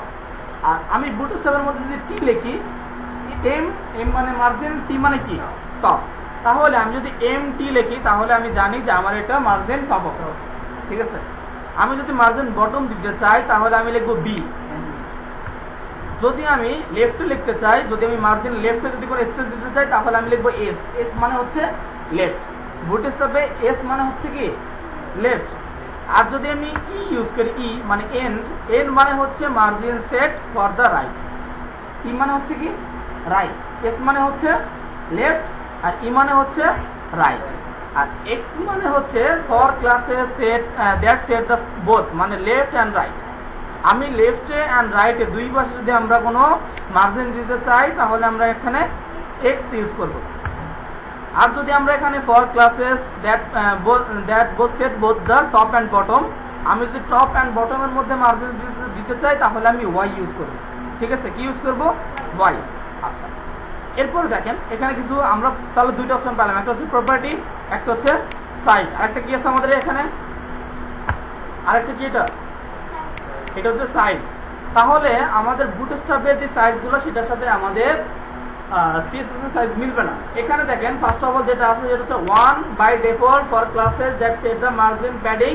আর আমি বুটস্ট্র্যাপের মধ্যে যদি টি লিখি, এম, এম মানে মার্জিন, টি মানে কি? টপ। তাহলে আমি যদি এম টি লিখি তাহলে আমি জানি যে আমার এটা মার্জিন টপ হবে। ঠিক আছে, আমি যদি মার্জিন বটম দিতে চাই তাহলে আমি লিখবো বি। যদি আমি লেফটে লিখতে চাই, যদি আমি মার্জিন লেফটে যদি কোনো স্পেস দিতে চাই তাহলে আমি লিখবো এস। এস মানে হচ্ছে লেফট। বুটস্ট্র্যাপে এস মানে হচ্ছে কি? লেফট। আর যদি আমি ই ইউজ করি, ই মানে এন্ড, এন্ড মানে হচ্ছে margin set for the right. E মানে হচ্ছে কি? রাইট। এস মানে হচ্ছে লেফট আর ই মানে হচ্ছে রাইট। আর এক্স মানে হচ্ছে ফর ক্লাসে said that set the both, মানে লেফট অ্যান্ড রাইট। আমি লেফটে অ্যান্ড রাইটে দুই পাশে যদি আমরা কোনো মার্জিন দিতে চাই তাহলে আমরা এখানে এক্স ইউজ করব। আর যদি আমরা এখানে for classes that both set both the top and bottom, আমি যদি টপ অ্যান্ড বটমের মধ্যে মার্জিন দিতে চাই তাহলে আমি ওয়াই ইউজ করব। ঠিক আছে, কি ইউজ করব? ওয়াই। আচ্ছা, এরপর দেখেন এখানে কিছু আমরা তাহলে দুইটা অপশন পেলাম, একটা হচ্ছে প্রপার্টি, একটা হচ্ছে সাইড, আরেকটা কি আছে আমাদের এখানে? আরেকটা কি এটা? এটা হচ্ছে সাইজ। তাহলে আমাদের বুটস্ট্র্যাপের যে সাইজগুলো সেটার সাথে আমাদের সিএসএস এর সাইজ মিলবে না। এখানে দেখেন ফার্স্ট অফ অল যেটা আছে যেটা হচ্ছে 1 by default for classes that set the margin padding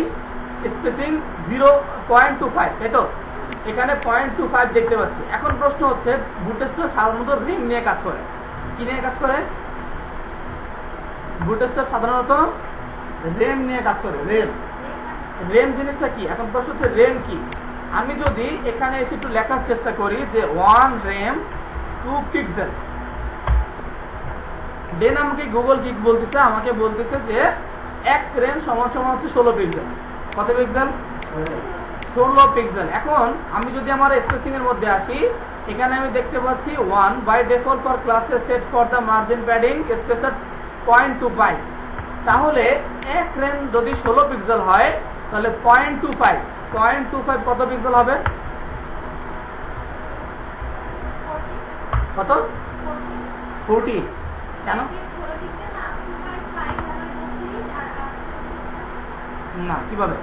spacing 0.25, তাই তো? এখানে 0.25 দেখতে পাচ্ছি। এখন প্রশ্ন হচ্ছে বুটস্ট্র্যাপ সাধারণত রেম নিয়ে কাজ করে। কি নিয়ে কাজ করে? বুটস্ট্র্যাপ সাধারণত রেম নিয়ে কাজ করে। রেম, রেম জিনিসটা কি? এখন প্রশ্ন হচ্ছে রেম কি? আমি যদি এখানে এসে একটু লেখার চেষ্টা করি যে 1 রেম 2 পিক্সেল, দেন আমাকে গুগল কি বলতেছে? আমাকে বলতেছে যে 1 রেম সমান সমান হচ্ছে 16 পিক্সেল। কত পিক্সেল? 16 পিক্সেল। এখন আমি যদি আমার স্পেসিং এর মধ্যে আসি, এখানে আমি দেখতে পাচ্ছি 1 বাই ডিফল্ট ফর ক্লাসে set for the margin padding spacer 0.25। তাহলে 1 রেম যদি 16 পিক্সেল হয় তাহলে 0.25 কত পিক্সেল হবে? কত? 40। কেন না? কিভাবে?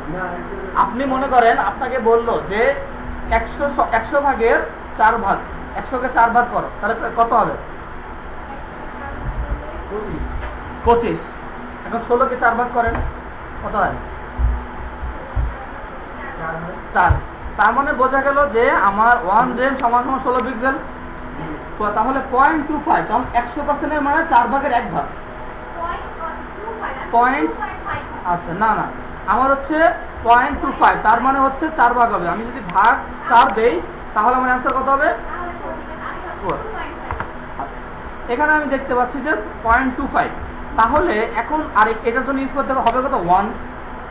আপনি মনে করেন আপনাকে বললো যে 100 ভাগের 4 ভাগ, 100কে 4 ভাগ করো, তাহলে কত হবে? 25। এখন 16কে 4 ভাগ করেন, কত হয়? 4। তার মানে বোঝা গেল যে আমার 1 রেম সমান সমান 16 পিক্সেল। তাহলে 0.25 কারণ 100% এর মানে 4 ভাগের 1 ভাগ। আচ্ছা, না না, আমার হচ্ছে 0.25, তার মানে হচ্ছে 4 ভাগ হবে। আমি যদি ভাগ 4 দেই তাহলে আমার অ্যান্সার কত হবে? 4। আচ্ছা, এখানে আমি দেখতে পাচ্ছি যে 0.25। তাহলে এখন আর এটার জন্য ইউজ করতে হবে কত? 1।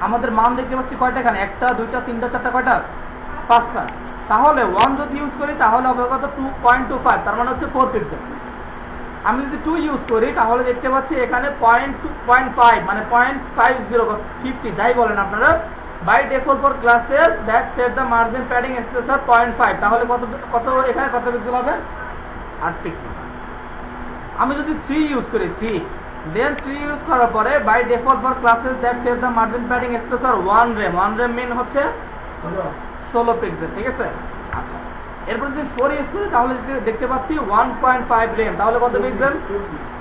আমাদের মান দেখতে পাচ্ছি কয়টা এখানে, একটা দুইটা তিনটা চারটা, কয়টা, পাঁচটা। তাহলে 1 যদি ইউজ করি তাহলে হবে কত, 2.25, তার মানে হচ্ছে 4 পিক্সেল। আমি যদি 2 ইউজ করি তাহলে দেখতে পাচ্ছি এখানে 0.5 মানে 0.50 যাই বলেন আপনারা। By default for classes that set the margin padding spacer 0.5, তাহলে কত কত এখানে কত পিক্সেল হবে, 8 পিক্সেল। আমি যদি 3 ইউজ করি, 3 দেন 3 ইউজ করার পরে by default for classes that set the margin padding spacer 1 rem, 1 rem mean হচ্ছে 16 পিক্সেল, ঠিক আছে। আচ্ছা, এরপর যদি 4 ইউজ করি তাহলে দেখতে পাচ্ছি 1.5 রেম, তাহলে কত পিক্সেল,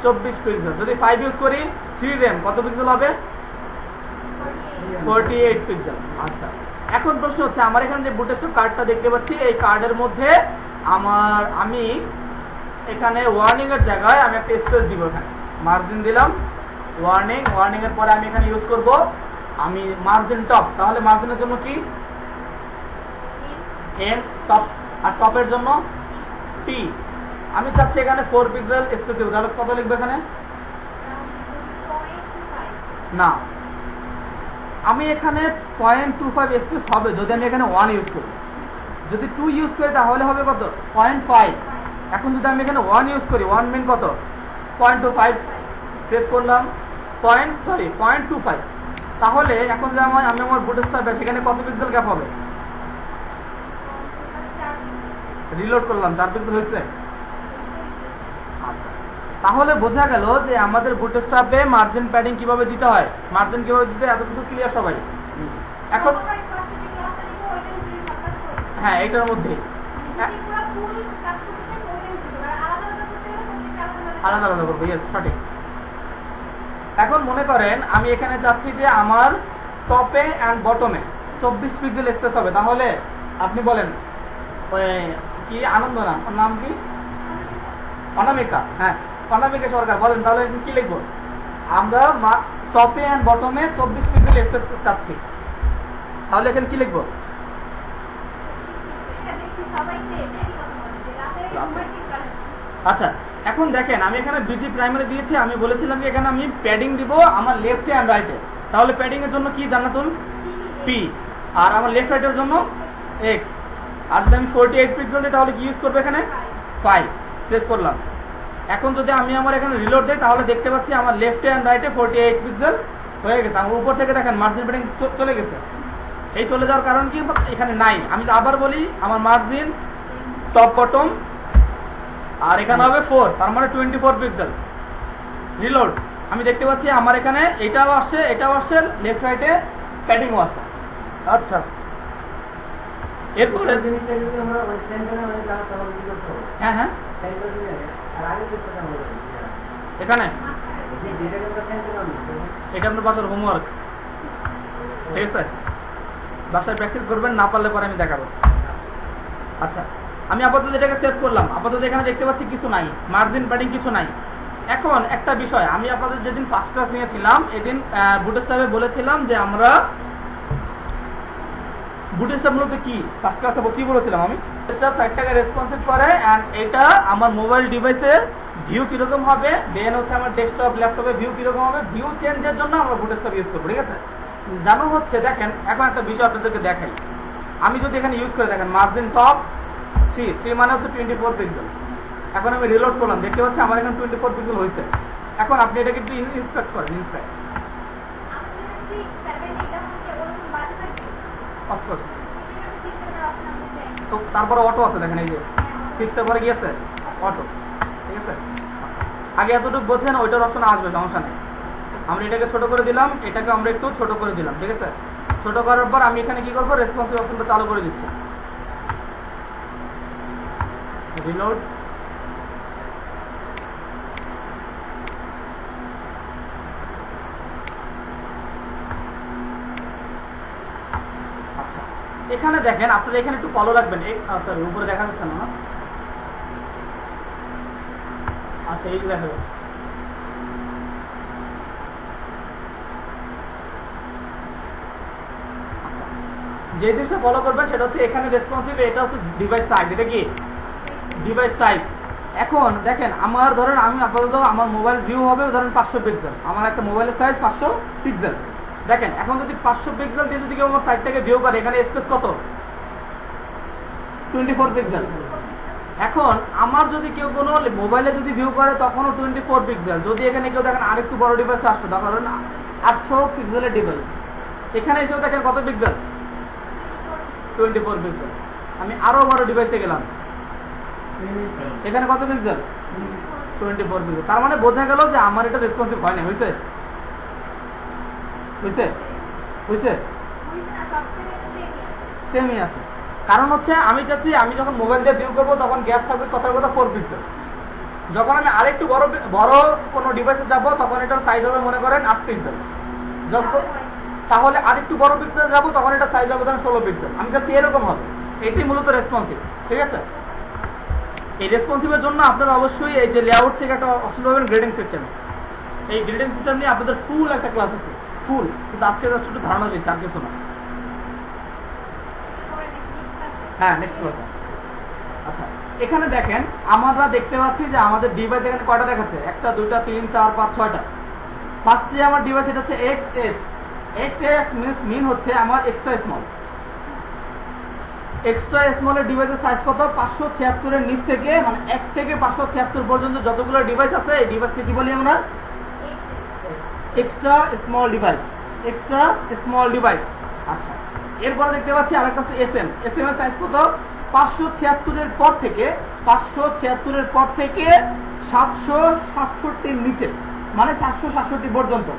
24 পিক্সেল। যদি 5 ইউজ করি 3 রেম, কত পিক্সেল হবে, 48 পিক্সেল। আচ্ছা, এখন প্রশ্ন হচ্ছে আমার এখানে যে বুটস্ট্র্যাপ কার্ডটা দেখতে পাচ্ছি, এই কার্ডের মধ্যে আমি এখানে ওয়ার্নিং এর জায়গায় আমি একটা স্পেস দিব, এখানে মার্জিন দিলাম, ওয়ার্নিং এর পরে আমি এখানে ইউজ করব আমি মার্জিন টপ, তাহলে মার্জিনের জন্য কি এন টপ, আর টপের জন্য টি। আমি চাচ্ছি এখানে 4 পিক্সেল স্পেস দেব, তাহলে কত লিখবে এখানে, না আমি এখানে 0.25 স্পেস হবে যদি আমি এখানে 1 ইউজ করি। যদি 2 ইউজ করি তাহলে হবে কত, 0.5। এখন যদি আমি এখানে 1 ইউজ করি, 1 মিন কত, 0.25, সেভ করলাম, 0.25। তাহলে এখন যে আমি আমার বুটস্ট্র্যাপে সেখানে কত পিক্সেল গ্যাপ হবে, রিলোড করলাম, 4 পিক্সেল হয়েছে। আচ্ছা, তাহলে বোঝা গেল যে আমাদের বুটস্ট্র্যাপে মার্জিন প্যাডিং কিভাবে দিতে হয়, মার্জিন কিভাবে দিতে হয়, এতটুকু ক্লিয়ার সবাই। এখন হ্যাঁ এইটার মধ্যে আলাদা আলাদা করবো, ইয়েস সঠিক। এখন মনে করেন আমি এখানে চাচ্ছি যে আমার টপে অ্যান্ড বটমে 24 পিক্সেল স্পেস হবে, তাহলে আপনি বলেন ওই কি আনন্দ, না ওর নাম কি, অনামিকা, হ্যাঁ অনামিকা সরকার, বলেন তাহলে কি লিখবো, আমরা টপে অ্যান্ড বটমে 24 পিক্সেল স্পেস চাচ্ছি, তাহলে এখানে কি লিখবো, আচ্ছা এখন দেখেন আমি এখানে বিজি প্রাইমারি দিয়েছি, আমি বলেছিলাম যে এখানে আমি প্যাডিং দিব আমার লেফটে অ্যান্ড রাইটে, তাহলে প্যাডিং এর জন্য কি জান্নাতুল, পি, আর আমার লেফট রাইটের জন্য এক্স। আর যদি আমি 48 পিক্সেল দিই তাহলে কি ইউজ করবো এখানে, 5, সেভ করলাম। এখন যদি আমি আমার এখানে রিলোড দিই তাহলে দেখতে পাচ্ছি আমার লেফটে অ্যান্ড রাইটে 48 পিক্সেল হয়ে গেছে। আমার উপর থেকে দেখেন মার্জিন প্যাডিং চলে গেছে, এই চলে যাওয়ার কারণ কি, এখানে নাই। আমি আবার বলি আমার মার্জিন টপ বটম আর এখানে হবে 4, তার মানে 24 পিক্সেল। রিলোড, আমি দেখতে পাচ্ছি আমার এখানে এটাও আসছে, এটাও আসছে, লেফট রাইটে প্যাডিংও আছে। আচ্ছা, এরপরে জিনিসটা যদি আমরা ওই সেন্টারে হয়ে যাও তাহলে কি করতে হবে, হ্যাঁ হ্যাঁ সেন্টারে দিয়ে আর আগে চেষ্টা করব এখানে এটা আপনার বাসার হোমওয়ার্ক, ঠিক আছে, বাসায় প্র্যাকটিস করবেন, না পারলে পরে আমি দেখাবো। আচ্ছা, আমি আপাতত এটাকে সেভ করলাম, আপাতত এখানে দেখতে পাচ্ছি কিছু নাই, মার্জিন প্যাডিং কিছু নাই। এখন একটা বিষয়, আমি আপনাদের যেদিন ফার্স্ট ক্লাস নিয়েছিলাম এদিন বুটস্ট্র্যাপে বলেছিলাম যে আমরা বুটস্ট্র্যাপ মূলত কি, ফার্স্ট ক্লাসে কি বলেছিলাম আমি, বুটস্ট্র্যাপ সাইটটাকে রেসপন্সিভ করে এন্ড এটা আমার মোবাইল ডিভাইসের ভিউ কিরকম হবে, দেন হচ্ছে আমার ডেস্কটপ ল্যাপটপে ভিউ কিরকম হবে, ভিউ চেঞ্জের জন্য আমরা বুটস্ট্র্যাপ ইউজ করবো, ঠিক আছে। জানো হচ্ছে দেখেন এখন একটা বিষয় আপনাদেরকে দেখাই, আমি যদি এখানে ইউজ করে দেখেন মার্জিন টপ 3 মানে হচ্ছে 24 পিক্সেল। এখন আমি রিলোড করলাম, দেখতে পাচ্ছি আমার এখানে 24 পিক্সেল হয়েছে। এখন আপনি এটাকে একটু ইন্সপেক্ট করেন, ইন্সপেক্ট, অফকোর্স। তো তারপরে অটো আছে দেখেন, এই যে 6 এর পরে কি আছে, অটো, ঠিক আছে। আচ্ছা, আগে এতটুকু বোঝেন, ওইটার অপশন আসবে, সমস্যা নেই। আমরা এটাকে ছোট করে দিলাম, এটাকে আমরা একটু ছোট করে দিলাম, ঠিক আছে। ছোট করার পর আমি এখানে কি করবো, রেসপন্সিভ অপশনটা চালু করে দিচ্ছি, রিলোড। আচ্ছা, এখানে দেখেন আপনারা এখানে একটু ফলো রাখবেন, সরি উপরে দেখা যাচ্ছে না, আচ্ছা এই যে দেখা যাচ্ছে। আচ্ছা, যে জিনিসটা ফলো করবেন সেটা হচ্ছে এখানে রেসপন্সিভ, এটা হচ্ছে ডিভাইস সাইজ, এটা কি ডিভাইস সাইজ। এখন দেখেন আমার ধরেন আমি আপাতত আমার মোবাইল ভিউ হবে ধরেন 500 পিক্সেল, আমার একটা মোবাইলের সাইজ 500 পিক্সেল। দেখেন এখন যদি 500 পিক্সেল দিয়ে যদি কেউ আমার সাইটটাকে ভিউ করে, এখানে স্পেস কত? 24 পিক্সেল। এখন আমার যদি কেউ কোনো মোবাইলে যদি ভিউ করে তখনও 24 পিক্সেল। যদি এখানে কেউ দেখেন আরেকটু বড় ডিভাইস আসতো, ধরেন 800 পিক্সেলের ডিভাইস, এখানে এসেও দেখেন কত পিক্সেল? 24 পিক্সেল। আমি আরো বড় ডিভাইসে গেলাম, এখানে কত পিক্সেল? 24 পিক্সেল। তার মানে বোঝা গেল যে আমার এটা রেসপন্সিভ হয় না। হয়েছে? হয়েছে? হয়েছে? সেমই আছে। কারণ হচ্ছে আমি চাচ্ছি আমি যখন মোবাইল দিয়ে ভিউ করবো তখন গ্যাপ থাকবে কথার কথা 4 পিক্সেল। যখন আমি আরেকটু বড় কোনো ডিভাইসে যাব তখন এটার সাইজ হবে মনে করেন 8 পিক্সেল। যখন তাহলে আরেকটু বড় পিক্সেল যাব তখন এটা সাইজ হবে ধরেন 16 পিক্সেল। আমি চাচ্ছি এরকম হবে। এটাই মূলত রেসপন্সিভ। ঠিক আছে? এই রেসপন্সিভের জন্য আপনারা অবশ্যই এই যে লেআউট থেকে একটা অপশন পাবেন গ্রেডিং সিস্টেম। এই গ্রেডিং সিস্টেম নিয়ে আপনাদের ফুল একটা ক্লাস আছে, ফুল। কিন্তু আজকে জাস্ট একটু ধারণা দিচ্ছি, আর কিছু না। হ্যাঁ, নেক্সট ক্লাসে। আচ্ছা, এখানে দেখেন আমরা দেখতে পাচ্ছি যে আমাদের ডিভাইস এখানে কয়টা দেখাচ্ছে? 1 2 3 4 5 6টা। ফার্স্টে আমার ডিভাইস এটা হচ্ছে XS। XS মিন হচ্ছে আমার এক্সট্রা স্মল। এক্সট্রা স্মলের ডিভাইসের সাইজ কত? 576 এর নিচ থেকে মানে 1 থেকে 576 পর্যন্ত যতগুলো ডিভাইস আছে এই ডিভাইসকে কি বলি আমরা? Extra small device. Extra small device. আচ্ছা, এরপরে দেখতে পাচ্ছি আরেকটা আছে SM। SM এর সাইজ কত? 576 এর পর থেকে 576 এর পর থেকে 767 এর নিচে, মানে 767 পর্যন্ত।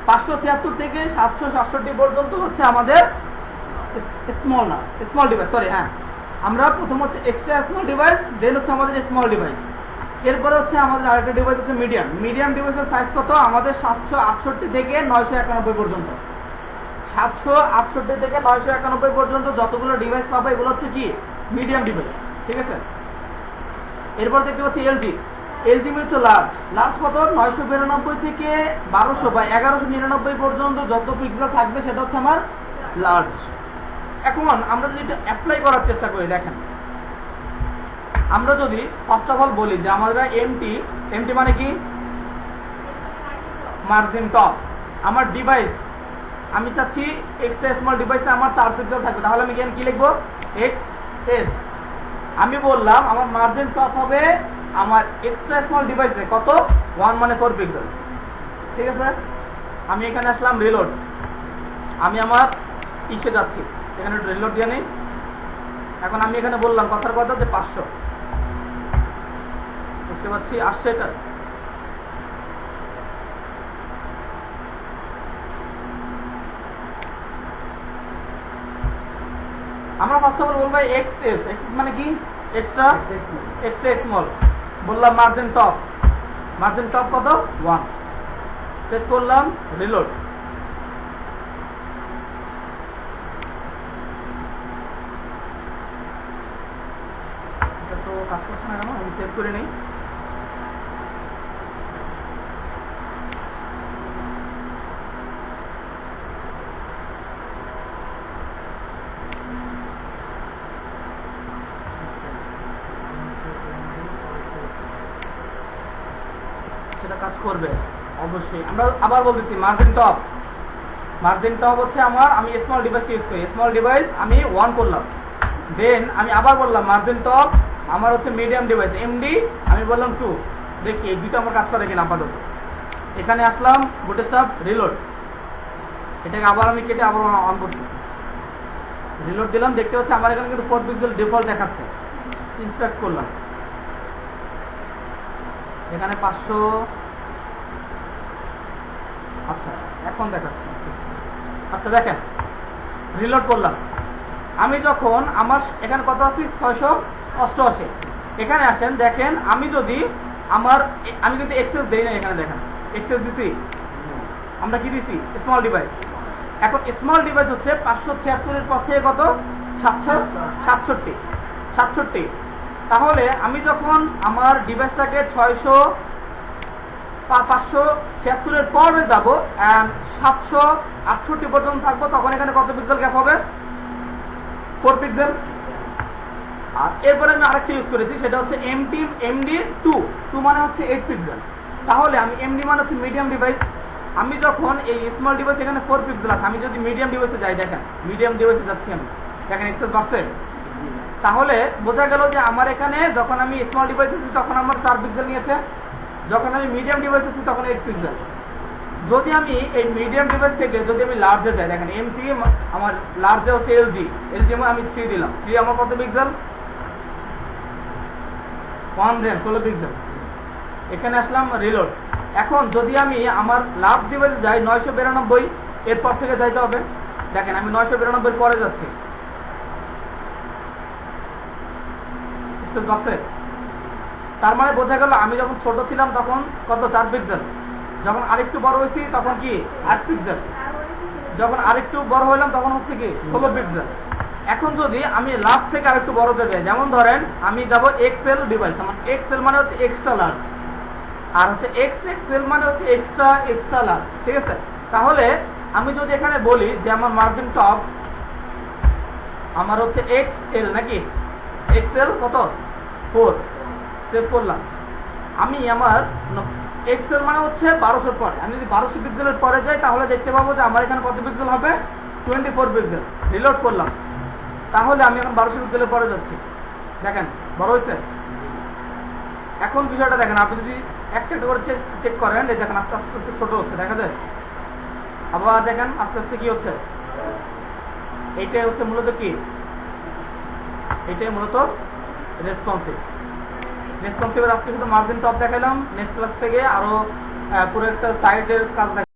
576 থেকে 767 পর্যন্ত হচ্ছে আমাদের স্মল না, স্মল ডিভাইস, সরি। হ্যাঁ, আমরা প্রথম হচ্ছে এক্সট্রা স্মল ডিভাইস, দেন হচ্ছে আমাদের স্মল ডিভাইস। এরপরে হচ্ছে আমাদের আরেকটা ডিভাইস হচ্ছে মিডিয়াম। মিডিয়াম ডিভাইসের সাইজ কত? আমাদের 768 থেকে 991 পর্যন্ত। 768 থেকে 991 পর্যন্ত যতগুলো ডিভাইস পাবো এগুলো হচ্ছে কি? Medium device. ঠিক আছে? এরপর দেখতে পাচ্ছি এলজি। এলজি হচ্ছে লার্জ। লার্জ কত? 992 থেকে 1200 বা 1199 পর্যন্ত যত পিক্সেল থাকবে সেটা হচ্ছে আমার লার্জ। এখন আমরা যদি এটা অ্যাপ্লাই করার চেষ্টা করি, দেখেন আমরা যদি ফার্স্ট অফ অল বলি যে আমাদের এমটি মানে কি? Margin top. আমার ডিভাইস আমি চাচ্ছি এক্সট্রা স্মল ডিভাইসে আমার 4 পিক্সেল থাকবে, তাহলে আমি এখানে কি লিখবো? XS। আমি বললাম আমার মার্জিন টপ হবে আমার এক্সট্রা স্মল ডিভাইসে কত? 1 মানে 4 পিক্সেল। ঠিক আছে? আমি এখানে আসলাম রিলোড। আমি আমার ইসে যাচ্ছি, এখানে রিলোড দিয়ে নেই। এখন আমি এখানে বললাম কথার কথা যে 500, দেখতে পাচ্ছি আসছে এটা। আমরা ফার্স্ট অফ অল বলবো XS। XS মানে কি? Extra small. বললাম মার্জিন টপ। মার্জিন টপ কত? 1। সেট করলাম, রিলোড। এটা তো কাজ করছে না কেন? আমি সেভ করে নেই। সেটা কাজ করবে অবশ্যই। আমরা আবার বলতেছি মার্জিন টপ। মার্জিন টপ হচ্ছে আমার, আমি স্মল ডিভাইস ইউজ করি, স্মল ডিভাইস আমি 1 করলাম। দেন আমি আবার বললাম মার্জিন টপ আমার হচ্ছে মিডিয়াম ডিভাইস MD, আমি বললাম 2। দেখি এই দুটো আমার কাজ করে কিনা আপাতত। এখানে আসলাম, বুটস্ট্র্যাপ, রিলোড। এটাকে আবার আমি কেটে আবার অন করতেছি, রিলোড দিলাম। দেখতে পাচ্ছি আমার এখানে কিন্তু 4 পিক্সেল ডিফল্ট দেখাচ্ছে। ইন্সপেক্ট করলাম, এখানে 500। আচ্ছা, এখন দেখাচ্ছে। আচ্ছা দেখেন, রিলোড করলাম। আমি যখন আমার এখানে কত আছে? 688। এখানে আসেন, দেখেন আমি কিন্তু এক্সেস দেই না। এখানে দেখেন এক্সেস দিছি, আমরা কি দিছি? Small device. এখন স্মল ডিভাইস হচ্ছে 576 এর পর থেকে কত? 767। তাহলে আমি যখন আমার ডিভাইসটাকে 576 এর পরে যাব, 768 পর্যন্ত থাকবো, তখন এখানে কত পিক্সেল গ্যাপ হবে? 4 পিক্সেল। আর এরপরে আমি আরেকটা ইউজ করেছি, সেটা হচ্ছে MD 2 মানে হচ্ছে 8 পিক্সেল। তাহলে আমি MD মানে হচ্ছে মিডিয়াম ডিভাইস, আমি যখন এই স্মল ডিভাইস এখানে 4 পিক্সেল আছে, আমি যদি মিডিয়াম ডিভাইসে যাই, দেখেন মিডিয়াম ডিভাইসে যাচ্ছি আমি, দেখেন স্পেস বাড়ছে। তাহলে বোঝা গেল যে আমার এখানে যখন আমি স্মল ডিভাইস আছি তখন আমার 4 পিক্সেল নিয়েছে, যখন আমি মিডিয়াম ডিভাইস আছি তখন 8 পিক্সেল। যদি আমি এই মিডিয়াম ডিভাইস থেকে যদি আমি লার্জে যাই, দেখেন এম থেকে আমার লার্জে হচ্ছে এলজি, এলজি আমি 3 দিলাম, 3 আমার কত পিক্সেল? 116 পিক্সেল। এখানে আসলাম রিলোড। এখন যদি আমি আমার লার্জ ডিভাইসে যাই 992, এরপর থেকে যাইতে হবে, দেখেন আমি 992 পরে যাচ্ছি, তার মানে বোঝা গেল আমি যখন ছোট ছিলাম তখন কত? 4 পিক্সেল। যখন আরেকটু বড় হয়েছি তখন কি 8 পিক্সেল। যখন আরেকটু বড় হইলাম তখন হচ্ছে কি 16 পিক্সেল। এখন যদি আমি লার্জ থেকে আরেকটু বড়তে যাই, যেমন ধরেন আমি যাব এক্সেল ডিভাইস, আমার এক্সেল মানে হচ্ছে এক্সট্রা লার্জ, আর হচ্ছে এক্স এক্সেল মানে হচ্ছে এক্সট্রা এক্সট্রা লার্জ, ঠিক আছে? তাহলে আমি যদি এখানে বলি যে আমার মার্জিন টপ আমার হচ্ছে এক্সএল, নাকি এক্সএল কত? 4, সেভ করলাম। আমি আমার এক্সেল মানে হচ্ছে 1200 পরে, আমি যদি 1200 পিক্সেলের পরে যাই তাহলে দেখতে পাবো যে আমার এখানে কত পিক্সেল হবে? 24 পিক্সেল। রিলোড করলাম, তাহলে আমি এখন 1200 পিক্সেলের পরে যাচ্ছি, দেখেন বড় হয়েছে। এখন বিষয়টা দেখেন, আপনি যদি একটা একটা করে চেক করেন, এই দেখেন আস্তে আস্তে আস্তে ছোট হচ্ছে, দেখা যায়। আবার দেখেন আস্তে আস্তে কি হচ্ছে, এইটাই হচ্ছে মূলত কি, এটাই মূলত রেসপন্সিভ। রেসপন্সিভের আজকে শুধু মার্জিন টপ দেখাইলাম, নেক্সট ক্লাস থেকে আরো পুরো একটা সাইডের কাজ